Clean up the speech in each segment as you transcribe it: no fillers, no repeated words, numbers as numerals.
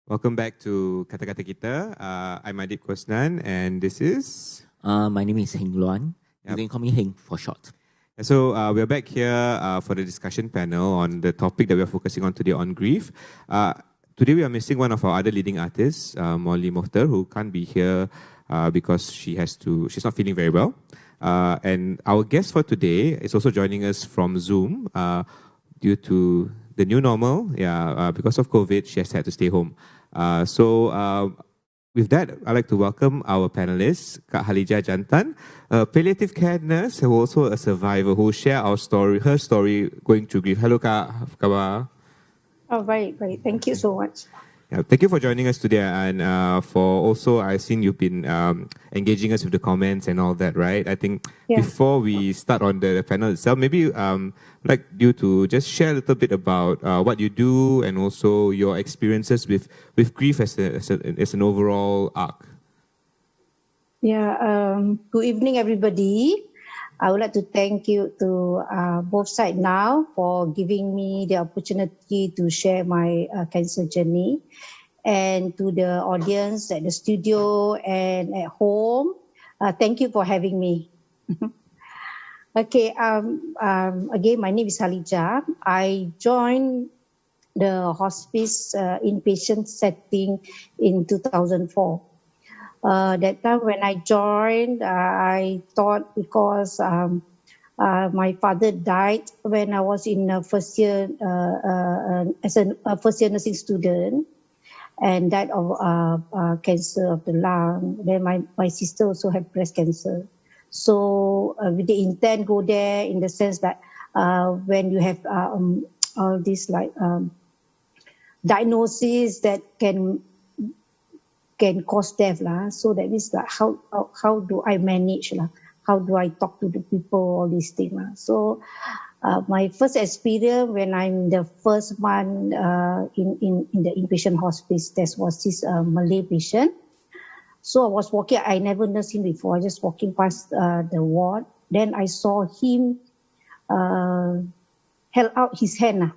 Welcome back to Kata-Kata Kita. I'm Adib Kosnan, and this is... My name is Heng Luan. You Yep. can call me Heng for short. So we're back here for the discussion panel on the topic that we're focusing on today on grief. Today we are missing one of our other leading artists, Molly Mohtar, who can't be here because she's not feeling very well. And our guest for today is also joining us from Zoom due to the new normal. Because of COVID, she has had to stay home. With that, I'd like to welcome our panelists, Kak Halijah Jantan, a palliative care nurse who also a survivor, who will share her story going through grief. Hello, Kak. Apa khabar? Oh, right. Thank you so much. Yeah, thank you for joining us today, and for also I've seen you've been engaging us with the comments and all that, right? I think before we start on the panel itself, maybe like you to just share a little bit about what you do and also your experiences with grief as an overall arc. Yeah. Good evening, everybody. I would like to thank you to both sides now for giving me the opportunity to share my cancer journey, and to the audience at the studio and at home. Thank you for having me. Okay. Again, my name is Halijah. I joined the hospice inpatient setting in 2004. That time when I joined, I thought because my father died when I was in first year as a first year nursing student, and died of cancer of the lung. Then my sister also had breast cancer. So with the intent go there in the sense that when you have all these like diagnoses that can cause death lah. So that means like how do I manage lah? How do I talk to the people, all these things lah. So my first experience when I'm the first month in the inpatient hospice, there was this Malay patient. So I was walking, I never nursed him before, I just walking past the ward. Then I saw him held out his hand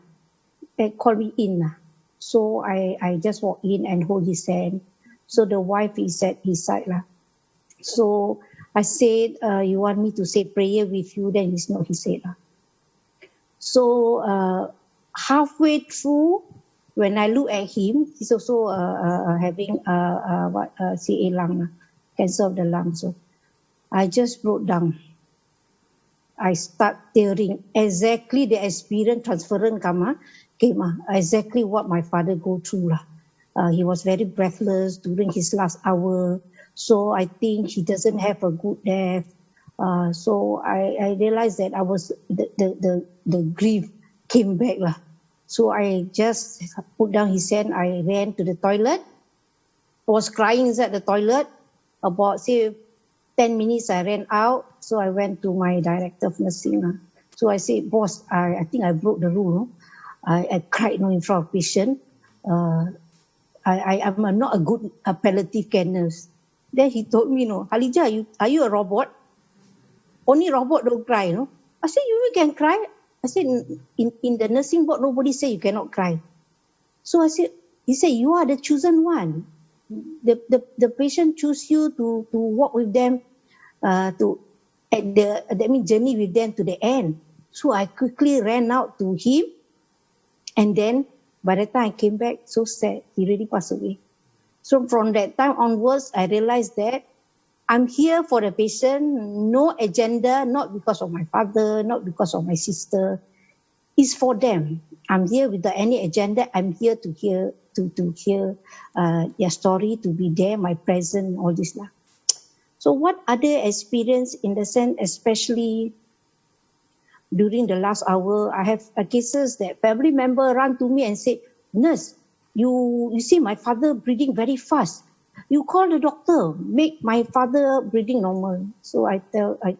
and called me in. So I just walked in and hold his hand. So the wife is at his side lah. So I said, you want me to say prayer with you? Then he's not, he said lah. So halfway through, when I look at him, he's also having CA lung, cancer of the lung. So I just broke down. I start tearing. Exactly the experience transference came exactly what my father go through lah. He was very breathless during his last hour. So I think he doesn't have a good death. So I realized that I was the grief came back lah. So I just put down his hand. I ran to the toilet. I was crying inside the toilet. About say 10 minutes I ran out. So I went to my director of nursing lah. So I said, boss, I think I broke the rule. I cried in front of patient. I'm not a good palliative care nurse. Then he told me, Halijah, are you a robot? Only robot don't cry, I said, you can cry. I said, in the nursing board, nobody say you cannot cry. So he said, you are the chosen one. The patient choose you to walk with them, journey with them to the end. So I quickly ran out to him, and then by the time I came back, so sad, he really passed away. So from that time onwards, I realized that I'm here for the patient, no agenda, not because of my father, not because of my sister. It's for them. I'm here without any agenda. I'm here to hear their story, to be there, my present, all this lah. So what other experience in the sense, especially during the last hour, I have cases that family member run to me and say, nurse, you see my father breathing very fast. You call the doctor, make my father breathing normal. So I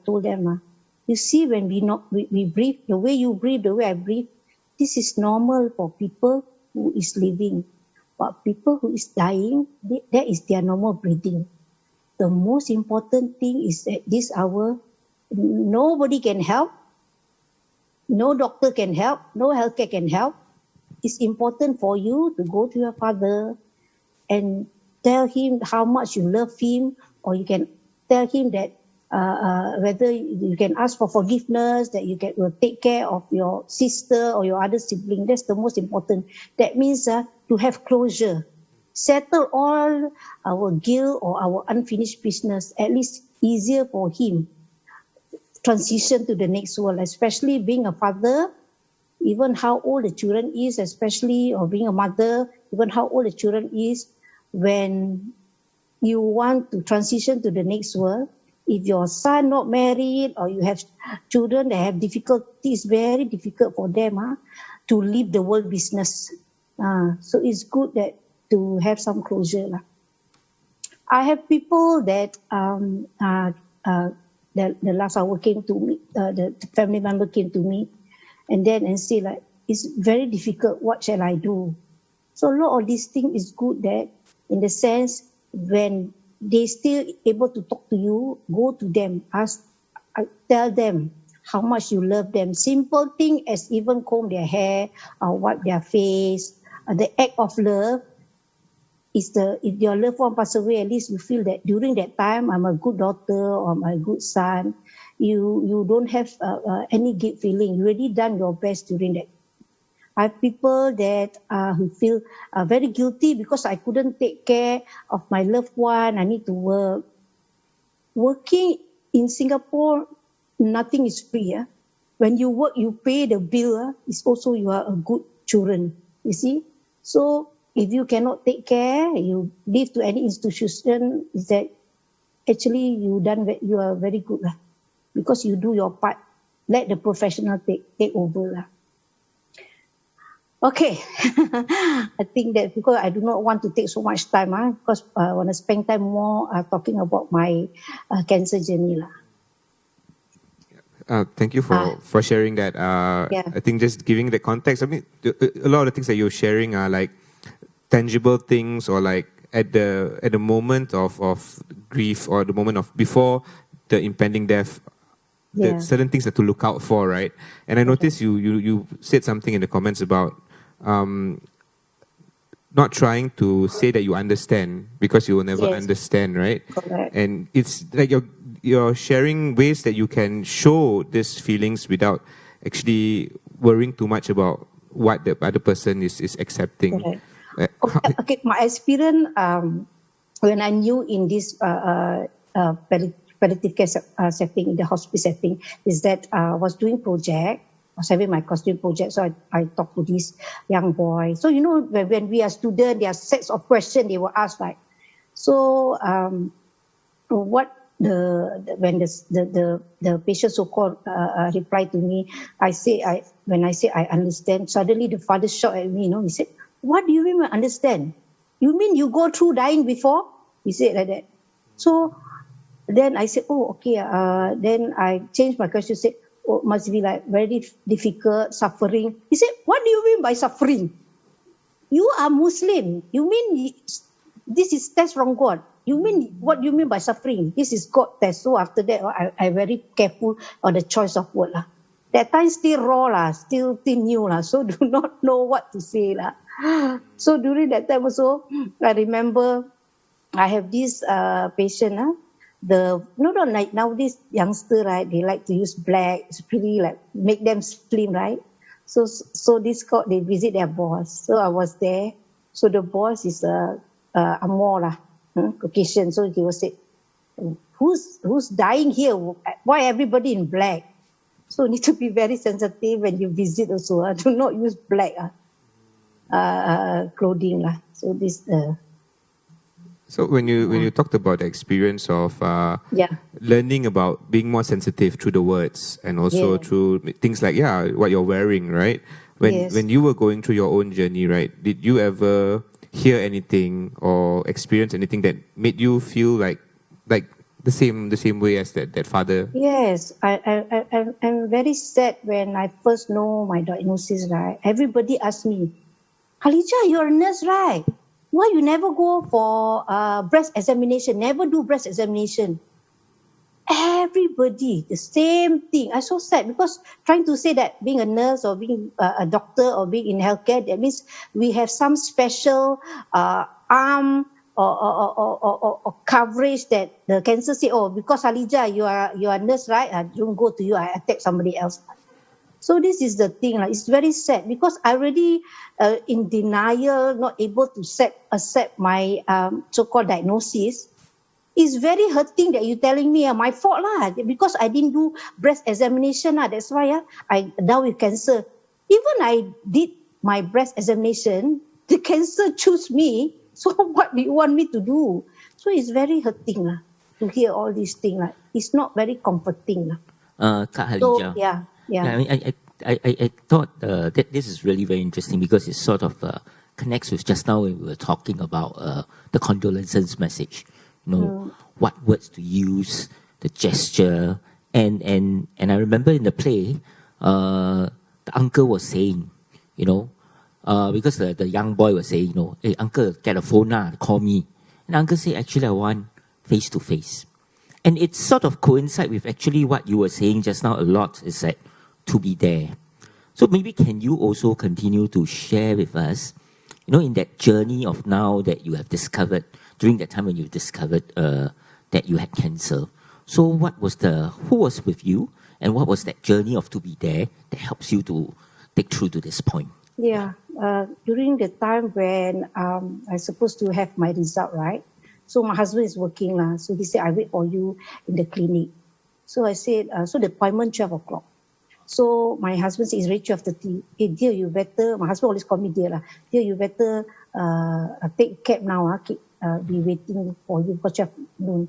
told them, you see when we breathe, the way you breathe, the way I breathe, this is normal for people who is living. But people who is dying, that is their normal breathing. The most important thing is at this hour, nobody can help. No doctor can help, no healthcare can help. It's important for you to go to your father, and tell him how much you love him, or you can tell him that whether you can ask for forgiveness, that will take care of your sister or your other sibling. That's the most important. That means to have closure, settle all our guilt or our unfinished business, at least easier for him transition to the next world, especially being a father, even how old the children is, especially, or being a mother, even how old the children is, when you want to transition to the next world. If your son not married or you have children that have difficulties, very difficult for them to leave the world business. So it's good that to have some closure. I have people that the last hour came to me, the family member came to me, and say like, it's very difficult, what shall I do? So a lot of these things is good that in the sense when they still able to talk to you, go to them, tell them how much you love them. Simple thing as even comb their hair or wipe their face. The act of love is if your loved one pass away, at least you feel that during that time I'm a good daughter or I'm a good son. You don't have any guilt feeling. You already done your best during that. I have people that who feel very guilty because I couldn't take care of my loved one. I need to work. Working in Singapore, nothing is free. When you work, you pay the bill. It's also you are a good children. You see. So if you cannot take care, you leave to any institution. Is that actually you are very good because you do your part. Let the professional take over . Okay, I think that because I do not want to take so much time, because I want to spend time more talking about my cancer journey . Thank you for sharing that. I think just giving the context, I mean, a lot of the things that you're sharing are like tangible things, or like at the moment of grief, or the moment of before the impending death. The certain things that to look out for, right? And I noticed you said something in the comments about not trying to say that you understand, because you will never understand, right? Correct. And it's like you're sharing ways that you can show these feelings without actually worrying too much about what the other person is accepting. Correct. Okay, my experience when I knew in this palliative care setting, in the hospice setting, is that I was doing project. I was having my costume project, so I talked to this young boy. So when we are students, there are sets of questions they will ask, like, so what when the patient so-called replied to me, when I say I understand, suddenly the father shouted at me. He said, "What do you mean by understand? You mean you go through dying before?" He said like that. So then I said, "Oh, okay." Then I changed my question. Said, "Oh, must be like very difficult, suffering." He said, "What do you mean by suffering? You are Muslim. You mean this is test from God? You mean, what do you mean by suffering? This is God test." So after that, I very careful on the choice of word . That time still raw, still new, so do not know what to say . So during that time also, I remember I have this patient. Like nowadays youngster, right? They like to use black. It's pretty like make them slim, right? So they visit their boss. So I was there. So the boss is Amor Caucasian. So he was say, "Who's dying here? Why everybody in black?" So you need to be very sensitive when you visit also. Do not use black clothing . So this. So when you talked about the experience of learning about being more sensitive through the words, and also through things like what you're wearing, right? When you were going through your own journey, right? Did you ever hear anything or experience anything that made you feel like the same way as that father? Yes, I'm very sad when I first know my diagnosis, right? Everybody asked me, "Khaliljah, you're a nurse, right? Why you never go for breast examination? Never do breast examination?" Everybody, the same thing. I'm so sad because trying to say that being a nurse or being a doctor or being in healthcare, that means we have some special arm or coverage that the cancer say, oh, because Halija, you are a nurse, right? I don't go to you, I attack somebody else. So this is the thing, it's very sad because I already in denial, not able to accept my so-called diagnosis. It's very hurting that you're telling me my fault lah, because I didn't do breast examination lah. That's why I down with cancer. Even I did my breast examination, the cancer choose me. So what do you want me to do? So it's very hurting lah to hear all these things lah. It's not very comforting lah. Kak So Halija. yeah. I mean, I thought that this is really very interesting because it sort of connects with just now when we were talking about the condolences message. You know, what words to use, the gesture, and I remember in the play, the uncle was saying, you know, because the young boy was saying, you know, hey uncle, get a phone now, call me. And uncle said, actually I want face to face. And it sort of coincide with actually what you were saying just now a lot, is that to be there. So maybe can you also continue to share with us, you know, in that journey of now that you have discovered, during that time when you discovered that you had cancer. So who was with you, and what was that journey of to be there that helps you to take through to this point? Yeah, during the time when I supposed to have my result, right? So my husband is working lah. So he said, I wait for you in the clinic. So I said, so the appointment 12 o'clock. So my husband said, it's ready 12:30. Hey, dear, you better, my husband always call me dear lah. Dear, you better take cab now. Be waiting for you for 12 noon.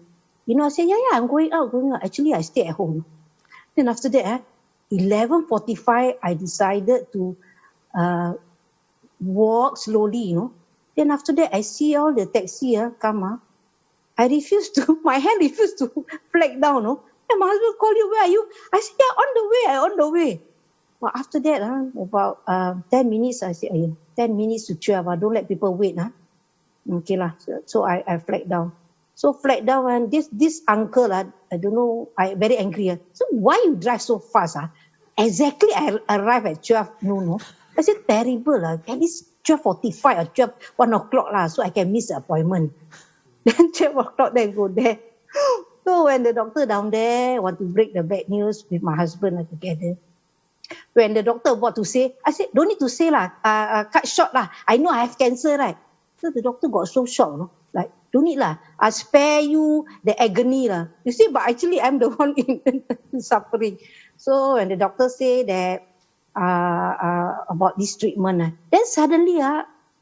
You know, I said, yeah, I'm going out. Actually, I stay at home. Then after that, 11:45, I decided to walk slowly, you know. Then after that, I see all the taxi come. I refused to, my hand refused to flag down, no. And my husband called you, where are you? I said, yeah, on the way. Well, after that, about 10 minutes, I said, 10 minutes to 12, don't let people wait. Okay lah. So I flagged down. So flagged down, and this uncle, I don't know, I very angry. So why you drive so fast? Exactly, I arrived at 12 noon. No? I said, terrible. At least 12:45 or 1 o'clock lah, so I can miss the appointment. Then 12 o'clock, then go there. So when the doctor down there want to break the bad news with my husband together, when the doctor about to say, I said, don't need to say lah, cut short lah. I know I have cancer, right? So the doctor got so shocked, no? Like, don't need lah. I spare you the agony lah. You see, but actually I'm the one in suffering. So when the doctor say that about this treatment, then suddenly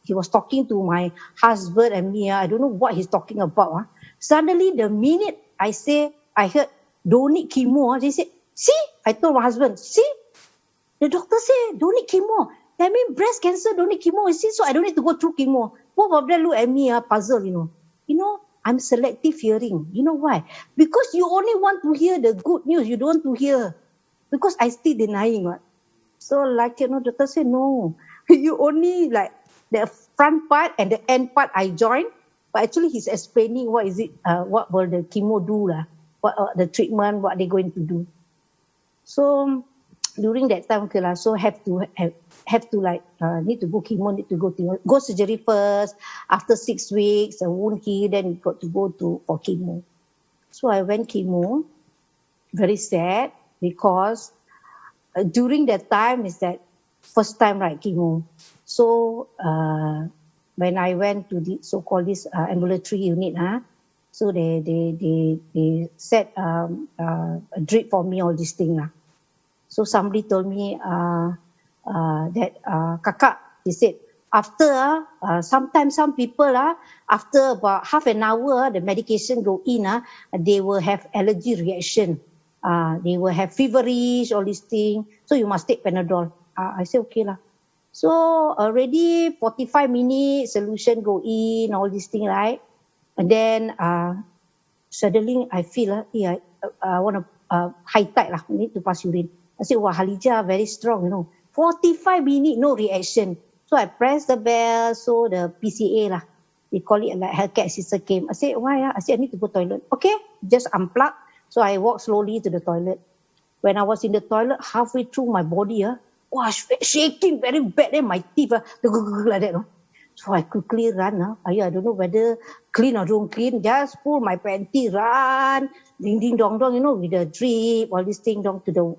he was talking to my husband and me. I don't know what he's talking about. Suddenly, the minute I heard, don't need chemo. They said, see, I told my husband, see, the doctor said, don't need chemo. That means breast cancer, don't need chemo. See, so I don't need to go through chemo. Both of them look at me, puzzled, you know. You know, I'm selective hearing. You know why? Because you only want to hear the good news. You don't want to hear. Because I still denying what. So like, you know, doctor said, no. You only like the front part and the end part I join. But actually he's explaining what is it, what will the chemo do lah. What the treatment, what they're going to do. So during that time, okay lah, so have to like need to go chemo, need to go surgery first. After 6 weeks, the wound healed, then you got to go for chemo. So I went chemo. Very sad because during that time is that first time, right, chemo. So when I went to the so-called this ambulatory unit, so they set a drip for me, all this thing lah. So somebody told me that kakak, they said, after sometimes some people after about half an hour the medication go in, they will have allergy reaction. They will have feverish, all these things. So you must take Panadol. I said okay lah. So already 45 minutes, solution go in, all these things, right? And then suddenly I feel I want to high tide lah, need to pass urine. I said, wow, Halija very strong, you know. 45 minutes, no reaction. So I pressed the bell, so the PCA lah, they call it like healthcare assistant came. I said, why? I said, I need to go toilet. Okay, just unplug. So I walked slowly to the toilet. When I was in the toilet, halfway through my body, shaking very bad. Then my teeth like that. No? So I quickly run. I don't know whether clean or don't clean. Just pull my panty, run, ding ding dong dong. With the drip, all this thing dong to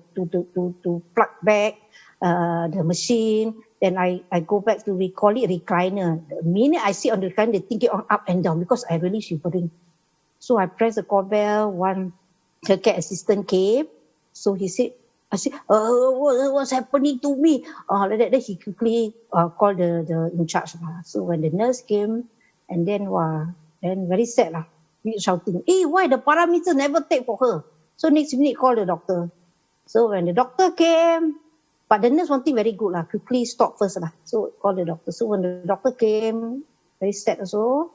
plug back the machine. Then I go back to, we call it recliner. The minute I sit on the recliner, they think it on up and down because I really shivering. So I press the call bell. One healthcare assistant came. So he said, I said, what's happening to me? Like that. Then he quickly called the in charge. So when the nurse came, and then very sad lah. We shouting, why the parameter never take for her? So next minute call the doctor. So when the doctor came, but the nurse one thing very good lah, quickly stop first lah. So call the doctor. So when the doctor came, very sad also.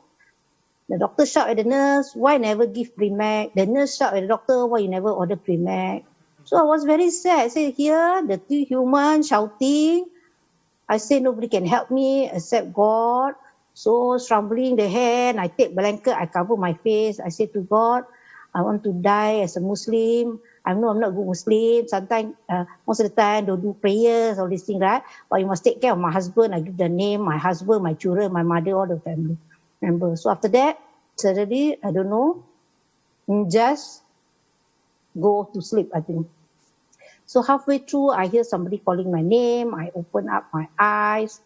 The doctor shout at the nurse, why never give Premac? The nurse shout at the doctor, why you never order Premac? So I was very sad. I said, here, the two humans shouting. I said, nobody can help me except God. So trembling the hand, I take blanket, I cover my face. I said to God, I want to die as a Muslim. I know I'm not a good Muslim. Sometimes, most of the time, don't do prayers, all these things, right? But you must take care of my husband. I give the name, my husband, my children, my mother, all the family members. So after that, suddenly, I don't know, just go to sleep, I think. So halfway through, I hear somebody calling my name. I open up my eyes,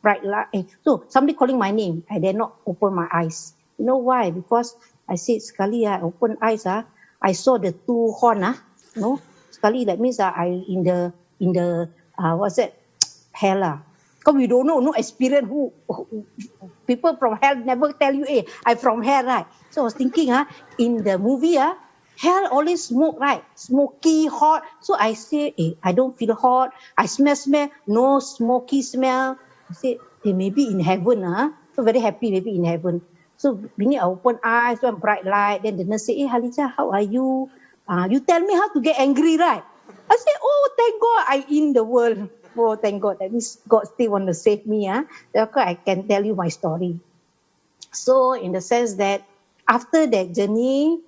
bright light. So somebody calling my name. I dare not open my eyes. You know why? Because I said, sekali I open eyes, I saw the two horn, sekali that means I in the what's that, hell Because we don't know, no experience who people from hell never tell you, I from hell, right? So I was thinking, in the movie, hell always smoke, right? Smoky, hot. So I say, I don't feel hot. I smell, no smoky smell. I say, maybe in heaven, So very happy, maybe in heaven. So when I open eyes, one bright light, then the nurse say, Haliza, how are you? You tell me how to get angry, right? I say, thank God I in the world. Oh, thank God. That means God still want to save me. Therefore, I can tell you my story. So in the sense that after that journey,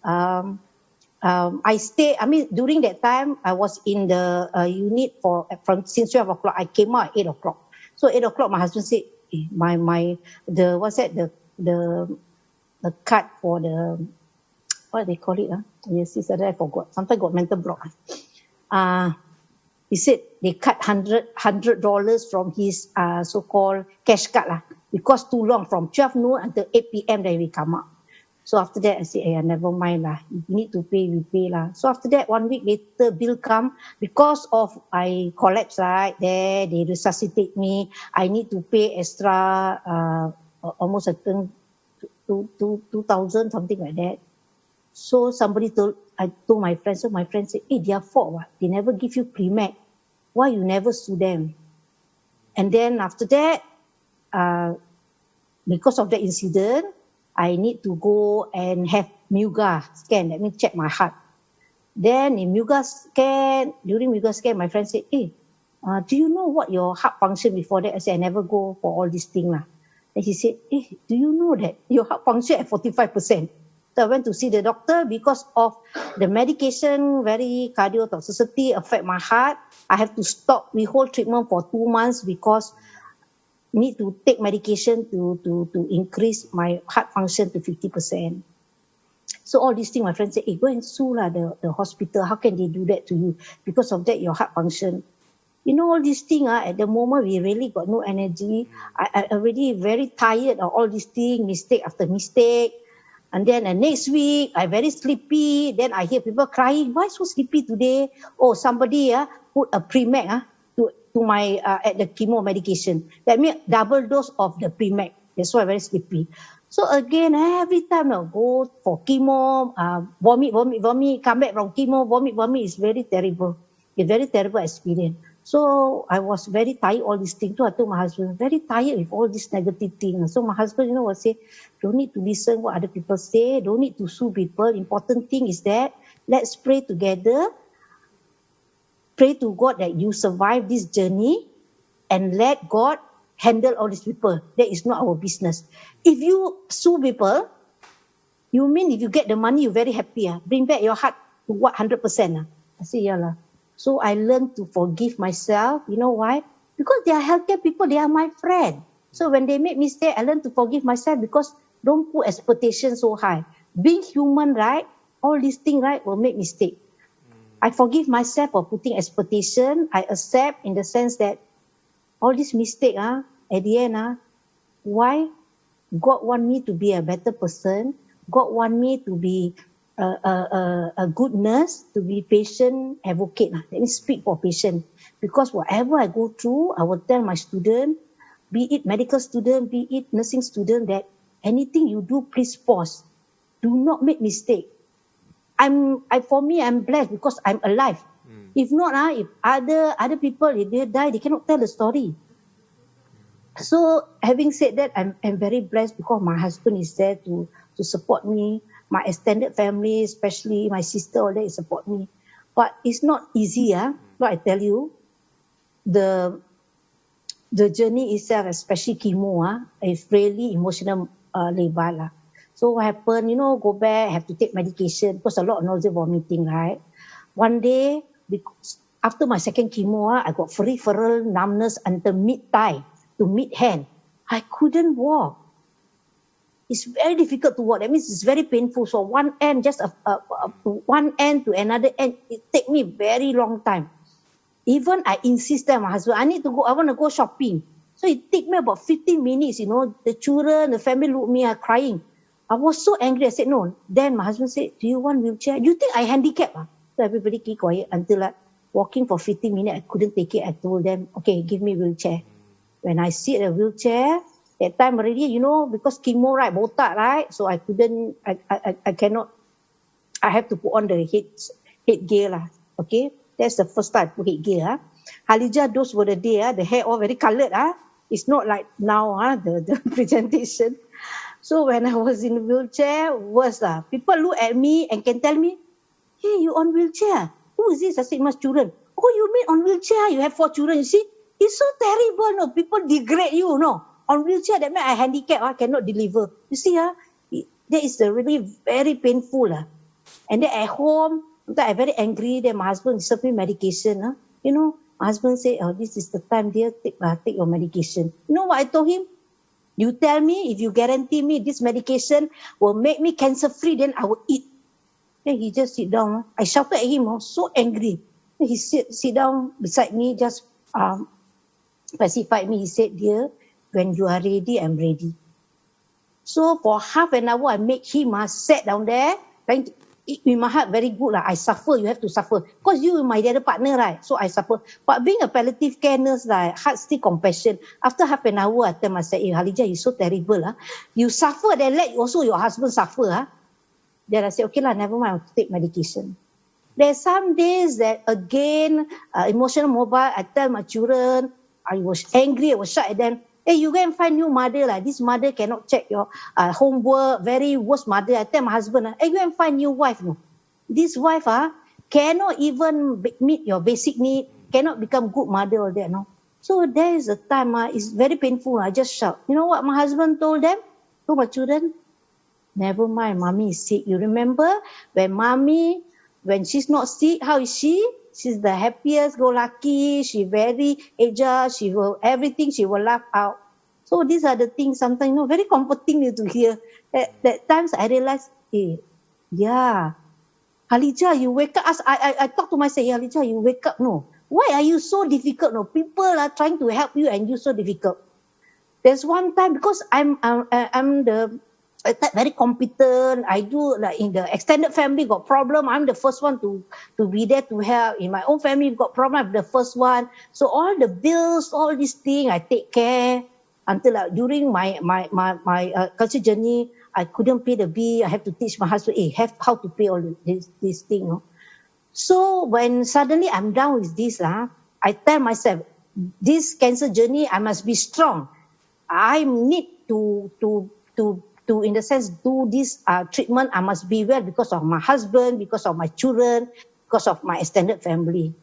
I stayed, during that time, I was in the unit since 12 o'clock. I came out at 8 o'clock. So 8 o'clock, my husband said, the card for the, what they call it? Yes, I forgot. Sometimes got mental block. He said they cut $100 from his so-called cash card because too long, from 12 noon until 8 p.m. then we come out. So after that, I said, never mind lah. If you need to pay, we pay lah. So after that, 1 week later, bill come. Because of I collapsed right there, they resuscitate me. I need to pay extra, almost I think 2,000, something like that. So I told my friend. So my friend said, their fault. What? They never give you Premac. Why you never sue them? And then after that, because of the incident, I need to go and have Muga scan. That means check my heart. Then in Muga scan, during Muga scan, my friend said, do you know what your heart function before that? I said, I never go for all these things. Then he said, do you know that your heart function at 45%? So I went to see the doctor because of the medication, very cardiotoxicity affect my heart. I have to stop the whole treatment for 2 months because need to take medication to increase my heart function to 50%. So all these things, my friend said, go and sue the hospital. How can they do that to you? Because of that, your heart function. All these things, at the moment, we really got no energy. I already very tired of all these things, mistake after mistake. And then the next week, I very sleepy. Then I hear people crying, why so sleepy today? Somebody put a Premac to my at the chemo medication. That means double dose of the Premac. That's why I'm very sleepy. So again, every time I go for chemo, vomit, come back from chemo, vomit is very terrible. It's very terrible experience. So I was very tired all these things. So I told my husband, very tired with all these negative things. So my husband, will say, don't need to listen what other people say. Don't need to sue people. Important thing is that let's pray together. Pray to God that you survive this journey and let God handle all these people. That is not our business. If you sue people, you mean if you get the money, you're very happy. Bring back your heart to what, 100%? I say, yeah lah. So I learned to forgive myself. You know why? Because they are healthcare people. They are my friend. So when they make mistake, I learn to forgive myself because don't put expectations so high. Being human, right? All these things, right, will make mistake. I forgive myself for putting expectation. I accept in the sense that all this mistake, at the end, why God want me to be a better person? God want me to be a good nurse, to be patient advocate. Let me speak for patient. Because whatever I go through, I will tell my student, be it medical student, be it nursing student, that anything you do, please pause. Do not make mistake. For me, I'm blessed because I'm alive. If not, if other people, if they die, they cannot tell the story. So having said that, I'm very blessed because my husband is there to support me. My extended family, especially my sister, all that support me. But it's not easy, what I tell you. The journey itself, especially chemo, is really emotional labor. So what happened, go back, have to take medication because a lot of nausea, vomiting, right? One day, after my second chemo, I got peripheral numbness until mid-thigh to mid-hand. I couldn't walk. It's very difficult to walk. That means it's very painful. So one end, just one end to another end, it take me very long time. Even I insisted my husband, I want to go shopping. So it take me about 15 minutes, the children, the family look at me, crying. I was so angry. I said, no. Then my husband said, do you want wheelchair? You think I handicapped? So everybody keep quiet until walking for 15 minutes. I couldn't take it. I told them, okay, give me wheelchair. When I sit in a wheelchair, that time already, because chemo, right, botak, right? So I couldn't, I cannot, I have to put on the headgear, okay? That's the first time I put headgear. Halijah, those were the day, the hair all very coloured. It's not like now, the presentation. So when I was in the wheelchair, worse. People look at me and can tell me, hey, you on wheelchair? Who is this? I said, my children. Oh, you mean on wheelchair? You have 4 children, you see? It's so terrible, no? People degrade you, no? On wheelchair, that means I handicap, I cannot deliver. You see, that is really very painful. And then at home, I'm very angry. Then my husband served me medication. My husband said, oh, this is the time, dear, take your medication. You know what I told him? You tell me, if you guarantee me this medication will make me cancer-free, then I will eat. Then he just sit down. I shouted at him, so angry. Then he sit down beside me, just pacified me. He said, dear, when you are ready, I'm ready. So for half an hour, I make him sit down there, trying to eat with my heart very good. I suffer, you have to suffer. Because you are my other partner, right? So I suffer. But being a palliative care nurse, heart still compassion. After half an hour, I tell myself, Halijah, you're so terrible. You suffer, then let also your husband suffer. Then I said, okay, never mind, I'll take medication. There's some days that, again, emotional mobile, I tell my children, I was angry, I was shocked at them. Hey, you go and find new mother. This mother cannot check your homework, very worst mother. I tell my husband, hey, go and find new wife. No. This wife cannot even meet your basic need, cannot become good mother or that. No. So there is a time, it's very painful. I just shout. You know what my husband told them? Told my children, never mind, mommy is sick. You remember when she's not sick, how is she? She's the happiest, go lucky. She very agile. She will everything. She will laugh out. So these are the things sometimes, very comforting to hear. At times I realize, yeah, Halijah, you wake up. I talk to myself, Halijah, you wake up. No, why are you so difficult? No, people are trying to help you and you so difficult. There's one time because I'm very competent. I do in the extended family got problem. I'm the first one to be there to help. In my own family got problem. I'm the first one. So all the bills, all these things, I take care until during my culture journey, I couldn't pay the bill. I have to teach my husband, how to pay all this thing. No? So when suddenly I'm down with this, I tell myself, this cancer journey, I must be strong. I need to in the sense, do this treatment. I must be well because of my husband, because of my children, because of my extended family.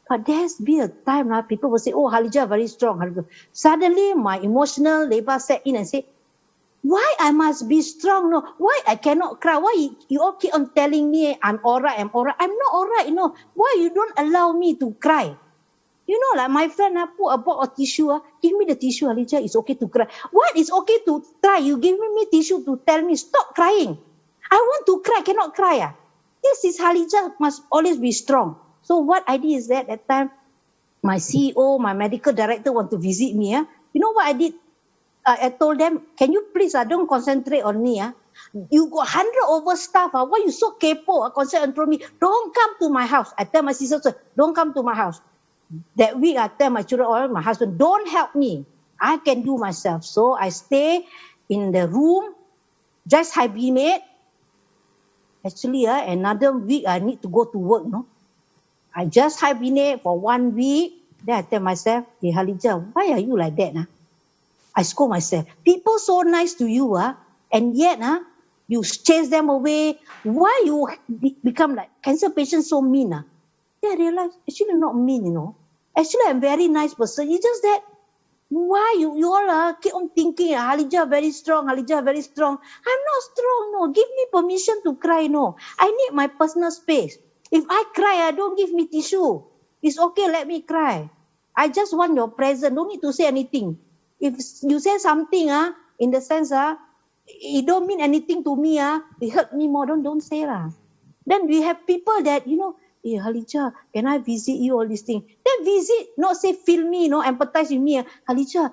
But there's be a time people will say, oh, Halijah very strong. Suddenly my emotional labor set in and say, why I must be strong? No, why I cannot cry? Why you all keep on telling me I'm all right, I'm all right. I'm not all right, Why you don't allow me to cry? You know, like my friend put a box of tissue. Give me the tissue, Halijah. It's okay to cry. What is okay to cry? You give me tissue to tell me stop crying. I want to cry, cannot cry. This is Halijah must always be strong. So what I did is that time, my CEO, my medical director want to visit me. You know what I did? I told them, can you please don't concentrate on me. You got 100 over staff. Why you so kepo? Concentrate on me. Don't come to my house. I tell my sister, don't come to my house. That week, I tell my children, or my husband, don't help me. I can do myself. So I stay in the room, just hibernate. Actually, another week, I need to go to work. No, I just hibernate for 1 week. Then I tell myself, hey, Halijah, why are you like that? I scold myself. People so nice to you, and yet you chase them away. Why you become like cancer patients so mean? Then I realized, actually not mean, you know. Actually, I'm a very nice person. It's just that, why you all keep on thinking, Halijah very strong, Halijah very strong. I'm not strong, no. Give me permission to cry, no. I need my personal space. If I cry, don't give me tissue. It's okay, let me cry. I just want your presence. Don't need to say anything. If you say something, in the sense, it don't mean anything to me, it hurt me more, don't say lah. Then we have people that, you know, hey, Halijah, can I visit you, all these things? Then visit, not say feel me, empathize with me. Halijah,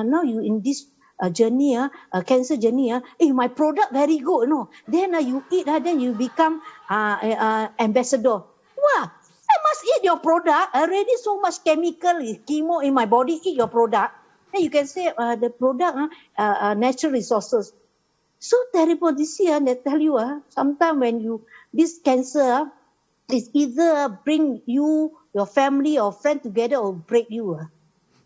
now you in this journey, cancer journey, hey, my product very good, Then you eat, then you become ambassador. Wow, I must eat your product. Already so much chemical, chemo in my body, eat your product. Then you can say the product, natural resources. So terrible this year, they tell you, sometimes when you, this cancer, it's either bring you, your family or friend together or break you.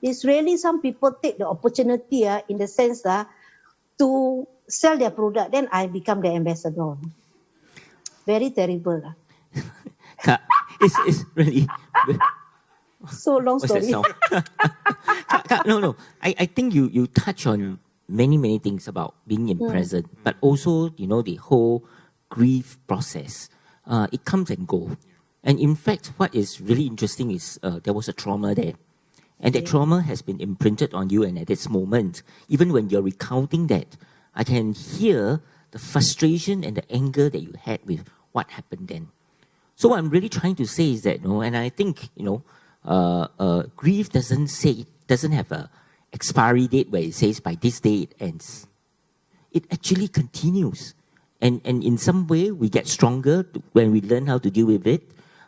It's really some people take the opportunity in the sense to sell their product. Then I become the ambassador. Very terrible. It's really... So long story. No. I think you touch on many things about being in present, but also, you know, the whole grief process. It comes and goes. And in fact, what is really interesting is there was a trauma there. And that trauma has been imprinted on you. And at this moment, even when you're recounting that, I can hear the frustration and the anger that you had with what happened then. So what I'm really trying to say is that, and I think, grief doesn't have a expiry date where it says by this day it ends. It actually continues. And in some way, we get stronger when we learn how to deal with it.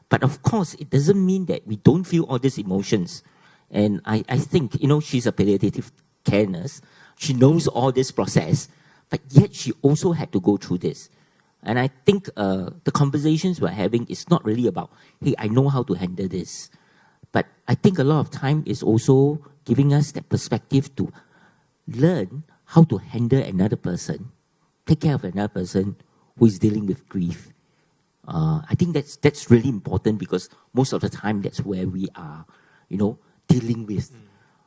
But of course, it doesn't mean that we don't feel all these emotions. And I think, she's a palliative care nurse. She knows all this process, but yet she also had to go through this. And I think the conversations we're having is not really about, hey, I know how to handle this. But I think a lot of time is also giving us that perspective to learn how to handle another person, take care of another person who is dealing with grief. I think that's really important because most of the time that's where we are, dealing with.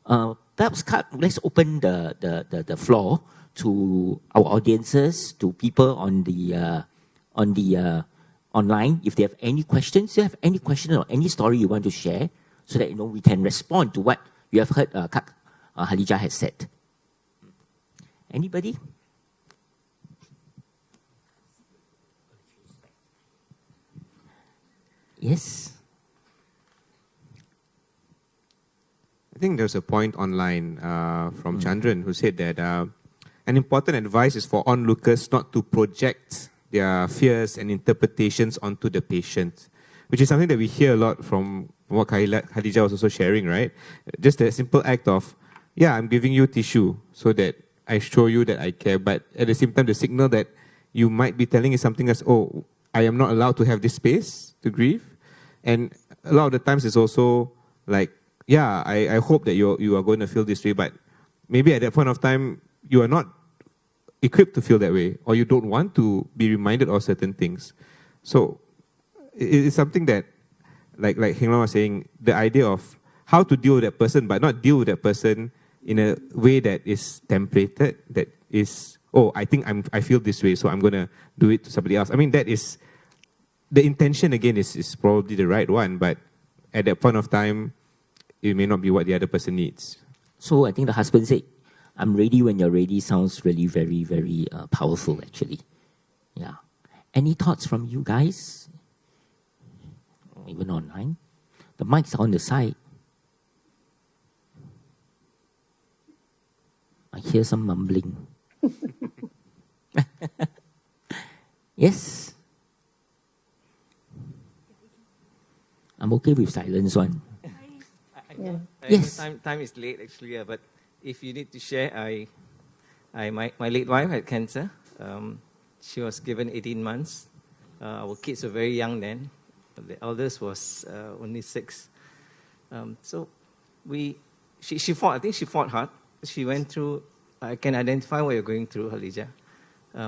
Perhaps let's open the floor to our audiences, to people on the online. If they have any questions, you have any question or any story you want to share, so that we can respond to what you have heard Halijah has said. Anybody? Yes. I think there's a point online from Chandran who said that an important advice is for onlookers not to project their fears and interpretations onto the patient, which is something that we hear a lot from what Halijah was also sharing, right? Just the simple act of, I'm giving you tissue so that I show you that I care, but at the same time, the signal that you might be telling is something as, I am not allowed to have this space to grieve. And a lot of the times it's also like, I hope that you are going to feel this way, but maybe at that point of time, you are not equipped to feel that way, or you don't want to be reminded of certain things. So it's something that, like Heng Long was saying, the idea of how to deal with that person, but not deal with that person in a way that is templated, that is, I think I feel this way, so I'm going to do it to somebody else. I mean, that is, the intention again is probably the right one, but at that point of time, it may not be what the other person needs. So I think the husband said, "I'm ready when you're ready," sounds really very, very powerful, actually. Yeah. Any thoughts from you guys? Even online? The mic's on the side. I hear some mumbling. Yes? I'm okay with silence one. Yes. Time is late actually, but if you need to share, my late wife had cancer. She was given 18 months. Our kids were very young then. The eldest was only 6. So she fought. I think she fought hard. She went through. I can identify what you're going through, Halija.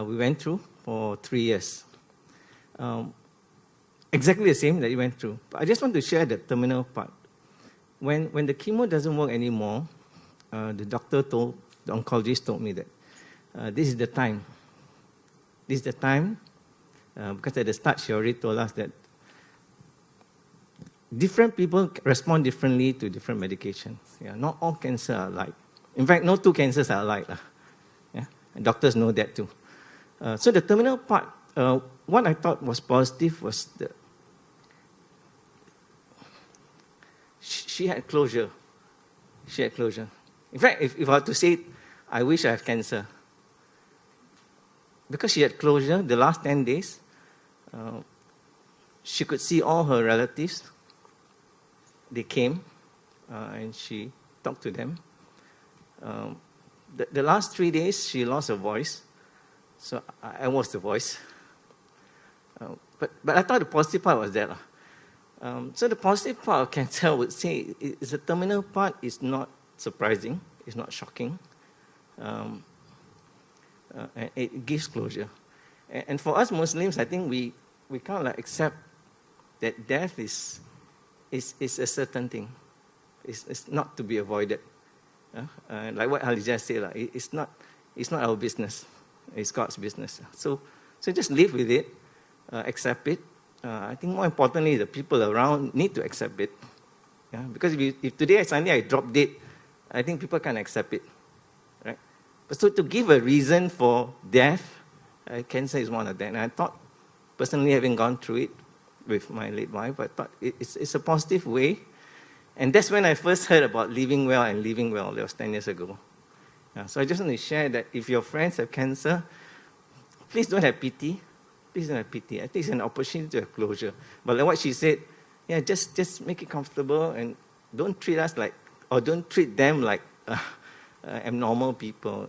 We went through for 3 years. Exactly the same that you went through. But I just want to share the terminal part. When the chemo doesn't work anymore, the oncologist told me that this is the time. This is the time, because at the start she already told us that different people respond differently to different medications. Yeah, not all cancers are alike. In fact, no two cancers are alike. Yeah, and doctors know that too. So the terminal part, what I thought was positive was she had closure. She had closure. In fact, if I were to say it, I wish I have cancer. Because she had closure, the last 10 days, she could see all her relatives. They came, and she talked to them. The last 3 days, she lost her voice. So I was the voice. But I thought the positive part was that. So the positive part of cancer, I would say, is the terminal part is not surprising. It's not shocking. And it gives closure. And for us Muslims, I think we kind of like accept that death is a certain thing. It's not to be avoided. Like what Halija said, it's not our business. It's God's business. So just live with it, accept it. I think more importantly, the people around need to accept it. Yeah? Because if today suddenly I drop dead, I think people can't accept it. Right? But so to give a reason for death, cancer is one of them. And I thought, personally having gone through it with my late wife, I thought it's a positive way. And that's when I first heard about living well and living well. That was 10 years ago. So I just want to share that if your friends have cancer, please don't have pity. Please don't have pity. I think it's an opportunity to have closure. But like what she said, yeah, just make it comfortable and don't treat us like, or don't treat them like abnormal people.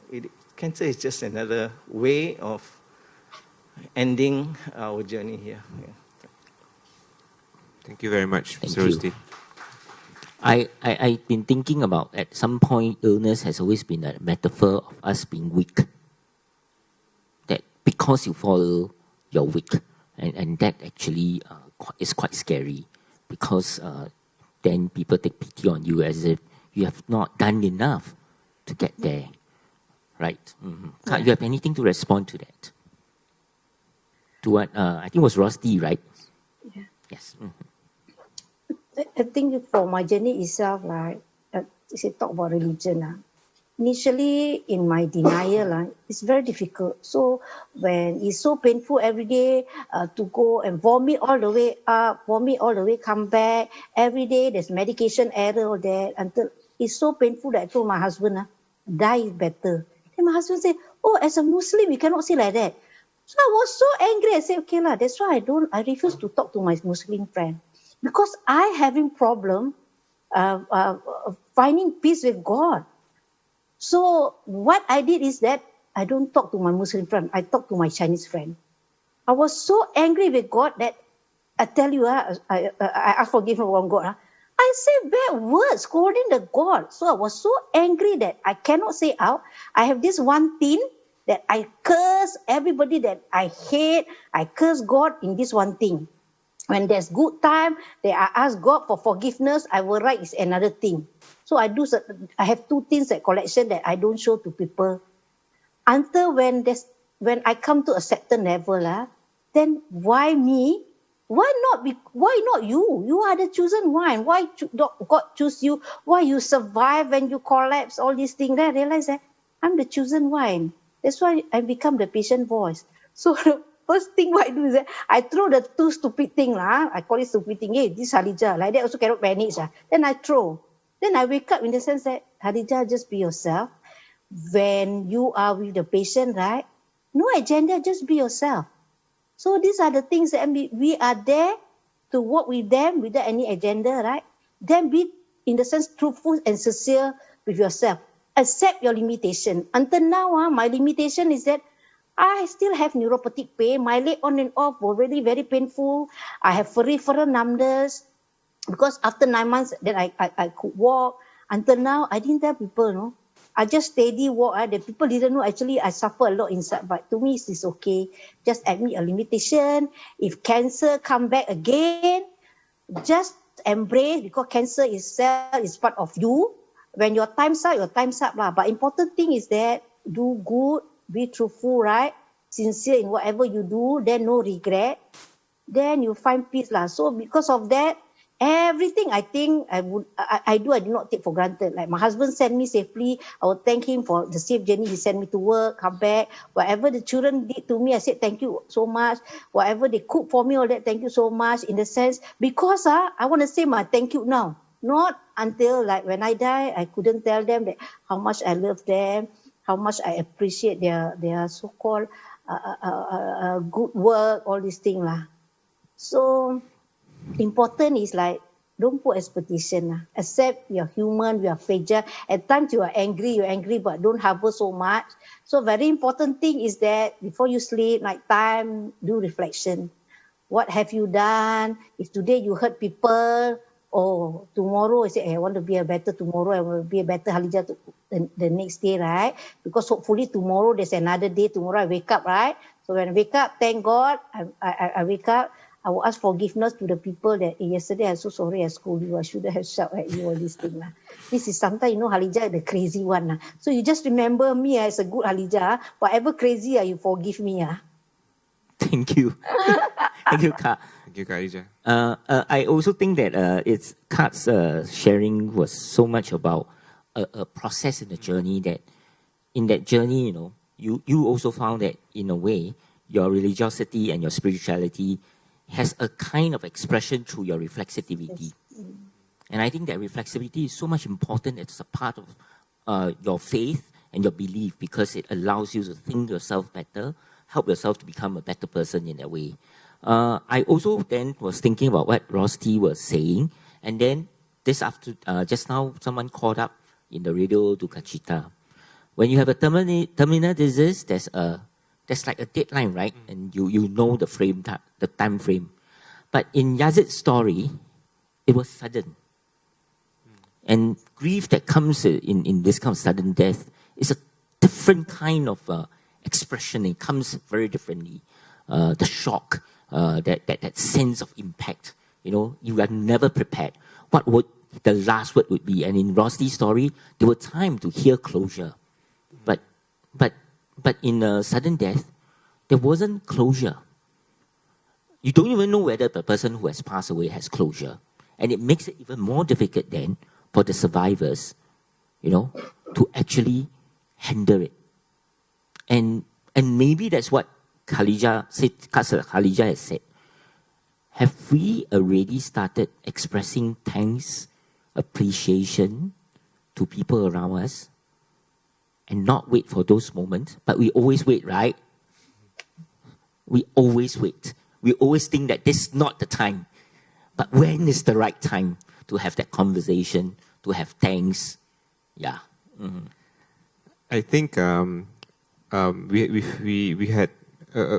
Cancer is just another way of ending our journey here. Yeah. Thank you very much, Thank Mr. you. Rusty. I've been thinking about, at some point, illness has always been a metaphor of us being weak. That because you fall ill, you're weak. And that actually is quite scary, because then people take pity on you as if you have not done enough to get there. Right? Mm-hmm. You have anything to respond to that? To what? I think it was Rusty, right? Yeah. Yes. Mm-hmm. I think for my journey itself, like, talk about religion. Initially, in my denial, it's very difficult. So when it's so painful every day to go and vomit all the way up, vomit all the way, come back. Every day there's medication error or that, until it's so painful that I told my husband, die is better. Then my husband said, oh, as a Muslim, you cannot say like that. So I was so angry. I said, okay, that's why I refuse to talk to my Muslim friend. Because I having problem finding peace with God. So what I did is that I don't talk to my Muslim friend. I talk to my Chinese friend. I was so angry with God that I tell you, I ask forgiveness from God. I say bad words according to God. So I was so angry that I cannot say out. I have this one thing that I curse everybody that I hate. I curse God in this one thing. When there's good time, I ask God for forgiveness. I will write is another thing. So I have 2 things at collection that I don't show to people. Until when I come to a certain level, then why me? Why not you? You are the chosen one. Why God choose you? Why you survive when you collapse? All these things. Then I realized that I'm the chosen one. That's why I become the patient voice. So the first thing what I do is that I throw the two stupid thing lah. I call it stupid thing. Hey, this Hadijah, like that also cannot manage. Then I throw. Then I wake up in the sense that Hadijah, just be yourself. When you are with the patient, right? No agenda, just be yourself. So these are the things that we are there to work with them without any agenda, right? Then be, in the sense, truthful and sincere with yourself. Accept your limitation. Until now, my limitation is that I still have neuropathic pain. My leg on and off were really very painful. I have peripheral numbness. Because after 9 months, then I could walk. Until now, I didn't tell people, no. I just steady walk. The people didn't know actually I suffer a lot inside. But to me, it's okay. Just admit a limitation. If cancer come back again, just embrace, because cancer itself is part of you. When your time's up, your time's up. But important thing is that do good, be truthful, right? Sincere in whatever you do, then no regret. Then you find peace. So because of that, everything I think I do not take for granted. Like my husband sent me safely, I will thank him for the safe journey. He sent me to work, come back. Whatever the children did to me, I said thank you so much. Whatever they cook for me, all that, thank you so much. In the sense, because I want to say my thank you now. Not until like when I die, I couldn't tell them that how much I love them, how much I appreciate their so-called good work, all these things lah. So important is like, don't put expectation. Accept you're human, we are fragile. At times you're angry, but don't harbor so much. So very important thing is that before you sleep, night time, do reflection. What have you done? If today you hurt people, or tomorrow I say, I want to be a better tomorrow, I want to be a better Halijah the next day, right? Because hopefully tomorrow there's another day. Tomorrow I wake up, right? So when I wake up, thank God, I wake up, I will ask forgiveness to the people that yesterday I'm so sorry I scolded you. I shouldn't have shouted at you, all these things. This is sometimes, Halijah, the crazy one. So you just remember me as a good Halijah. Whatever crazy, you forgive me. Thank you. Thank you, Kak. Thank you, Kak Hadijah. I also think that it's Kak's sharing was so much about a process in the journey, that in that journey, you also found that in a way, your religiosity and your spirituality has a kind of expression through your reflexivity. Yes. And I think that reflexivity is so much important as a part of your faith and your belief, because it allows you to think yourself better, help yourself to become a better person in that way. I also then was thinking about what Rosti was saying, and then just now someone called up in the radio to Kachita. When you have a terminal disease, there's like a deadline, right? And you know the time frame. But in Yazid's story, it was sudden. And grief that comes in this kind of sudden death is a different kind of expression. It comes very differently. The shock, that sense of impact. You are never prepared. What would the last word would be? And in Rosti's story, there was time to hear closure. But in a sudden death, there wasn't closure. You don't even know whether the person who has passed away has closure. And it makes it even more difficult then for the survivors, to actually handle it. And maybe that's what Halijah has said. Have we already started expressing thanks, appreciation to people around us? And not wait for those moments, but we always wait, right? We always wait. We always think that this is not the time. But when is the right time to have that conversation, to have thanks? Yeah. Mm-hmm. I think we had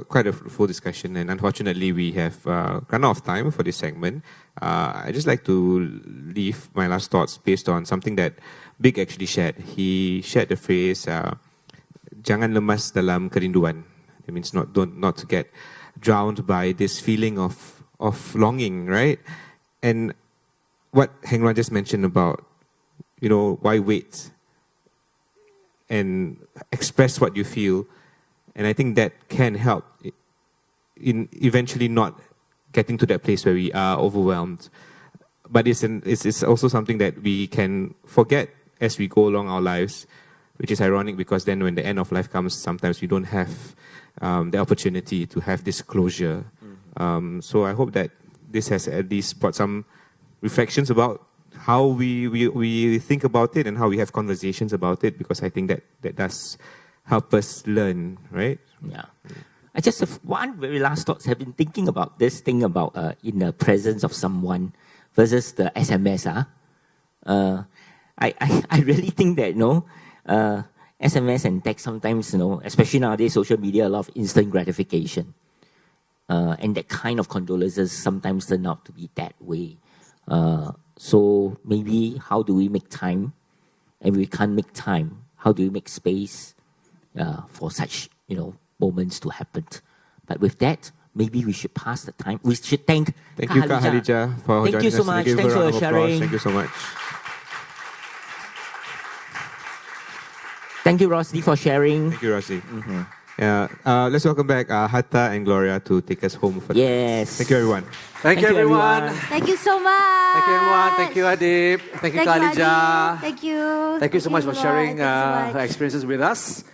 quite a full discussion, and unfortunately we have run out of time for this segment. I just like to leave my last thoughts based on something that Big actually shared. He shared the phrase, "Jangan lemas dalam kerinduan." It means not to get drowned by this feeling of longing, right? And what Heng Ron just mentioned about, why wait and express what you feel. And I think that can help in eventually not getting to that place where we are overwhelmed. But it's also something that we can forget as we go along our lives, which is ironic because then when the end of life comes, sometimes we don't have the opportunity to have this closure. So I hope that this has at least brought some reflections about how we think about it and how we have conversations about it, because I think that does help us learn, right? Yeah. I just have one very last thought. I've been thinking about this thing about in the presence of someone versus the SMS. I really think that, SMS and text sometimes, especially nowadays, social media, a lot of instant gratification. And that kind of condolences sometimes turn out to be that way. So maybe how do we make time? And we can't make time. How do we make space for such, moments to happen? But with that, maybe we should pass the time. We should thank you, Kak Halija, for joining us. Thank you so much. Thanks for sharing. Thank you so much. Thank you, Rosy, for sharing. Thank you, Rosy. Let's welcome back Hatta and Gloria to take us home. Yes. Thank you, everyone. Thank you, everyone. Thank you so much. Thank you, everyone. Thank you, Adib. Thank you, Kak Halija. Thank you. Thank you so much for sharing Thank you so much. her experiences with us.